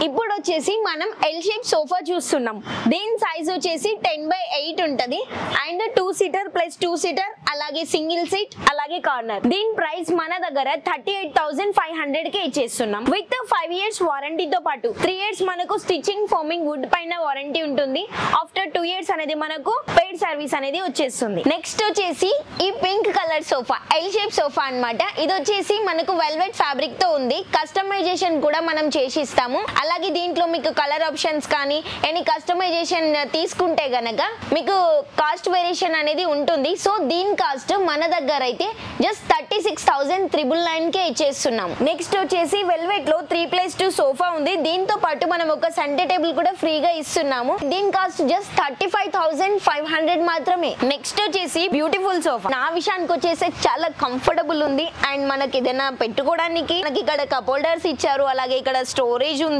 ఇప్పుడు వచ్చేసి మనం ఎల్ షేప్ సోఫా చూస్తున్నాం. దీని సైజ్ వచ్చేసి 10/8 ఉంటది అండ్ 2 సీటర్ ప్లస్ 2 సీటర్ అలాగే సింగిల్ సీట్ అలాగే కార్నర్. దీని ప్రైస్ మన దగ్గర 38,500 కి ఇచ్చేస్తున్నాం విత్ 5 ఇయర్స్ వారంటీతో పాటు 3 ఇయర్స్ మనకు స్టిచింగ్ ఫోమింగ్ వుడ్ పైన వారంటీ ఉంటుంది. ఆఫ్టర్ 2 ఇయర్స్ అనేది మనకు పెయిడ్ సర్వీస్ అనేది వచ్చేస్తుంది. నెక్స్ట్ వచ్చేసి ఈ pink colour sofa L shape sofa అన్నమాట. ఇది వచ్చేసి మనకు వెల్వెట్ ఫ్యాబ్రిక్ తో ఉంది. కస్టమైజేషన్ కూడా మనం చేసి ఇస్తాము. అలాగే దీంట్లో మీకు కలర్ ఆప్షన్స్ కానీ ఎనీ కస్టమైజేషన్ తీసుకుంటే గనక మీకు కాస్ట్ వేరియేషన్ అనేది ఉంటుంది. సో దీని కాస్ట్ మన దగ్గర అయితే జస్ట్ 36,999 కే ఇచ్చేస్తున్నాం. నెక్స్ట్ వచ్చేసి వెల్వెట్ లో 3+2 సోఫా ఉంది. దీంతో పాటు మనం ఒక సెంటర్ టేబుల్ కూడా ఫ్రీగా ఇస్తున్నాము. దీని కాస్ట్ జస్ట్ 35,500 మాత్రమే. నెక్స్ట్ వచ్చేసి బ్యూటిఫుల్ సోఫా. నా విషయానికి వచ్చేసి చాలా కంఫర్టబుల్ ఉంది అండ్ మనకి ఏదైనా పెట్టుకోవడానికి మనకి ఇక్కడ కప్ హోల్డర్స్ ఇచ్చారు. అలాగే ఇక్కడ స్టోరేజ్ ఉంది.